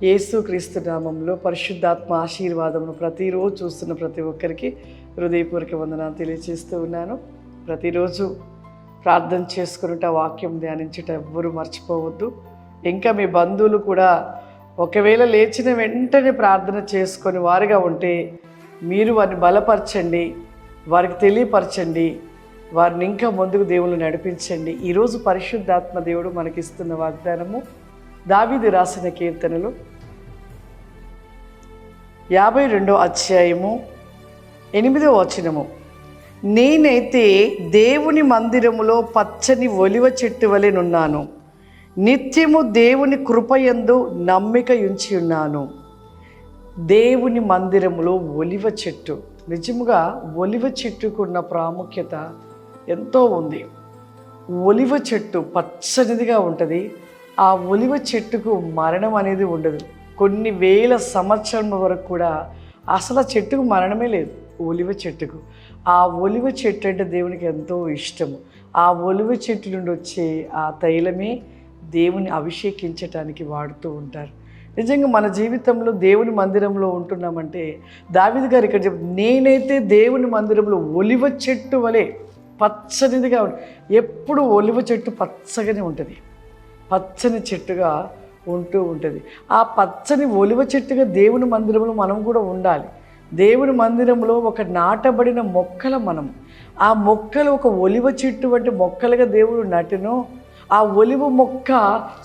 యేసుక్రీస్తు నామంలో పరిశుద్ధాత్మ ఆశీర్వాదమును ప్రతిరోజు చూస్తున్న ప్రతి ఒక్కరికి హృదయపూర్వక వందనాలు తెలియజేస్తూ ఉన్నాను. ప్రతిరోజు ప్రార్థన చేసుకున్నట, వాక్యం ధ్యానించుట ఎవ్వరూ మర్చిపోవద్దు. ఇంకా మీ బంధువులు కూడా ఒకవేళ లేచిన వెంటనే ప్రార్థన చేసుకొని వారిగా ఉంటే మీరు వారిని బలపరచండి, వారికి తెలియపరచండి, వారిని ఇంకా ముందుకు దేవుళ్ళు నడిపించండి. ఈరోజు పరిశుద్ధాత్మ దేవుడు మనకిస్తున్న వాగ్దానము దావీదు రాసిన కీర్తనలు 52వ అధ్యాయము 8వ వచనము. నేనైతే దేవుని మందిరములో పచ్చని ఒలివ చెట్టు వలె నున్నాను, నిత్యము దేవుని కృపయందు నమ్మిక ఉంచి ఉన్నాను. దేవుని మందిరములో ఒలివ చెట్టు. నిజముగా ఒలివ చెట్టుకున్న ప్రాముఖ్యత ఎంతో ఉంది. ఒలివ చెట్టు పచ్చనిదిగా ఉంటుంది. ఆ ఒలివ చెట్టుకు మరణం అనేది ఉండదు. కొన్ని వేల సంవత్సరాల వరకు కూడా అసలు ఆ చెట్టుకు మరణమే లేదు. ఒలివ చెట్టుకు, ఆ ఒలివ చెట్టు అంటే దేవునికి ఎంతో ఇష్టము. ఆ ఒలివ చెట్టు నుండి వచ్చే ఆ తైలమే దేవుని అభిషేకించటానికి వాడుతూ ఉంటారు. నిజంగా మన జీవితంలో దేవుని మందిరంలో ఉంటున్నామంటే దావీదు గారు ఇక్కడ నేనైతే దేవుని మందిరంలో ఒలివ చెట్టు వలె పచ్చనిదిగా ఎప్పుడు ఒలివ చెట్టు పచ్చగానే ఉంటుంది, పచ్చని చెట్టుగా ఉంటూ ఉంటుంది. ఆ పచ్చని ఒలివ చెట్టుగా దేవుని మందిరంలో మనం కూడా ఉండాలి. దేవుని మందిరంలో ఒక నాటబడిన మొక్కల మనం, ఆ మొక్కలు ఒక ఒలివ చెట్టు వంటి మొక్కలుగా దేవుడు నాటినో ఆ ఒలివ మొక్క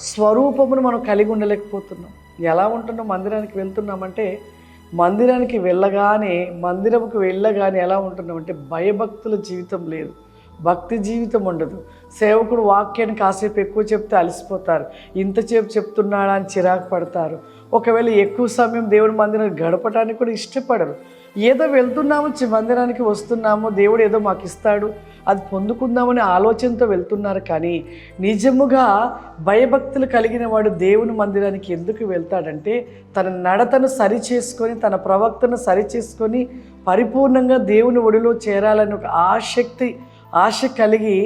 స్వరూపమును మనం కలిగి ఉండలేకపోతున్నాం. ఎలా ఉంటున్నాం? మందిరానికి వెళ్తున్నామంటే మందిరానికి మందిరంకి వెళ్ళగానే ఎలా ఉంటున్నామంటే భయభక్తుల జీవితం లేదు, భక్తి జీవితం ఉండదు. సేవకుడు వాక్యాన్ని కాసేపు ఎక్కువ చెప్తే అలసిపోతారు, ఇంతసేపు చెప్తున్నాడా అని చిరాకు పడతారు. ఒకవేళ ఎక్కువ సమయం దేవుడి మందిరానికి గడపడానికి కూడా ఇష్టపడరు. ఏదో వెళ్తున్నాము, మందిరానికి వస్తున్నాము, దేవుడు ఏదో మాకు ఇస్తాడు, అది పొందుకుందామనే ఆలోచనతో వెళ్తున్నారు. కానీ నిజముగా భయభక్తులు కలిగిన వాడు దేవుని మందిరానికి ఎందుకు వెళ్తాడంటే తన నడతను సరిచేసుకొని, తన ప్రవక్తను సరిచేసుకొని పరిపూర్ణంగా దేవుని ఒడిలో చేరాలని ఒక ఆశ కలిగి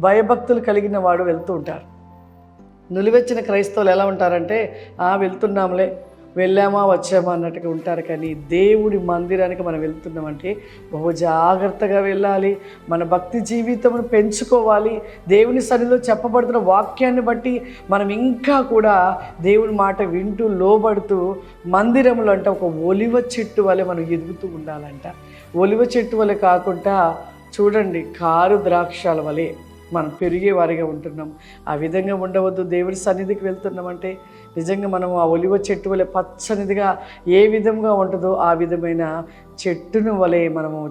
భయభక్తులు కలిగిన వాడు వెళ్తూ ఉంటారు. నులివెచ్చిన క్రైస్తవులు ఎలా ఉంటారంటే వెళ్తున్నాంలే, వెళ్ళామా వచ్చామా అన్నట్టుగా ఉంటారు. కానీ దేవుడి మందిరానికి మనం వెళ్తున్నామంటే బహు జాగ్రత్తగా వెళ్ళాలి. మన భక్తి జీవితమును పెంచుకోవాలి. దేవుని సన్నిధిలో చెప్పబడుతున్న వాక్యాన్ని బట్టి మనం ఇంకా కూడా దేవుని మాట వింటూ లోబడుతూ మందిరంలో అంటే ఒక ఒలివ చెట్టు వలె మనం ఎదుగుతూ ఉండాలంట. ఒలివ చెట్టు వలె కాకుండా చూడండి, కారు ద్రాక్షాల వలె మనం పెరిగే వారిగా ఉంటున్నాం. ఆ విధంగా ఉండవద్దు. దేవుడి సన్నిధికి వెళ్తున్నామంటే నిజంగా మనం ఆ ఒలివ చెట్టు వలె పచ్చనిదిగా ఏ విధంగా ఉంటుందో ఆ విధమైన చెట్టును వలె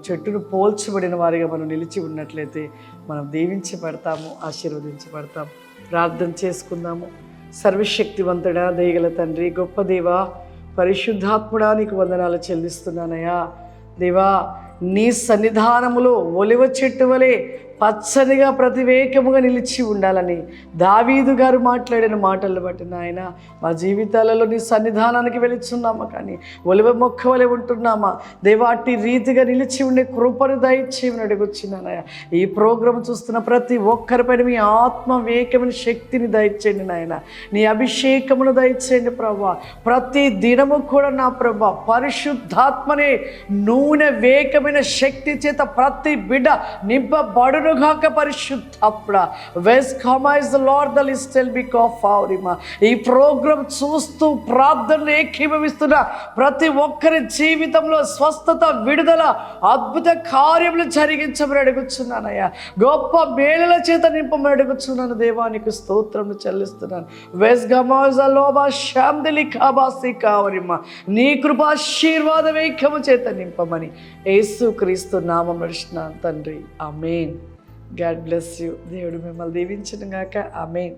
చెట్టును పోల్చబడిన వారిగా మనం నిలిచి ఉన్నట్లయితే మనం దీవించబడతాము, ఆశీర్వదించబడతాము. ప్రార్థన చేసుకుందాము. సర్వశక్తివంతుడా, దయగల తండ్రి, గొప్ప దేవా, పరిశుద్ధాత్ముడా, నీకు వందనాలు చెల్లిస్తున్నానయ్యా. దేవా, నీ సన్నిధానములో ఒలివ చెట్టు వలె పచ్చనిగా ప్రతివేకముగా నిలిచి ఉండాలని దావీదు గారు మాట్లాడిన మాటలను బట్టి నాయన మా జీవితాలలో నీ సన్నిధానానికి వెళుతున్నామా, కానీ ఒలివ మొక్క వలె ఉంటున్నామా దేవా? అట్టి రీతిగా నిలిచి ఉండే కృపను దయచేయమని అడుగుచున్నానయ్యా. ఈ ప్రోగ్రాం చూస్తున్న ప్రతి ఒక్కరిపైన మీ ఆత్మ వేకమైన శక్తిని దయచేయండి నాయన, నీ అభిషేకమును దయచేయండి ప్రభా. ప్రతి దినము కూడా నా ప్రభా పరిశుద్ధాత్మనే నూనె వేకమైన శక్తి చేత ప్రతి బిడ్డ నింపబడు పరిశుద్ధాత్ముడా. ఈ ప్రోగ్రాం చూస్తూ ప్రార్థనలు ఏకీభవిస్తున్న ప్రతి ఒక్కరి జీవితంలో స్వస్థత, విడుదల, అద్భుత కార్యములు జరిగించమని అడుగుచున్నానయ్యా. గొప్ప మేలుల చేత నింపమని అడుగుచున్నాను. దేవానికి స్తోత్రములు చెల్లిస్తున్నాను. నీ కృపాశీర్వాద వేకము చేత నింపమని యేసుక్రీస్తు నామమున నడుచున్నాను తండ్రి. ఆమేన్. God bless you. దేవుడు మిమ్మల్ని దీవించును గాక. ఆమేన్.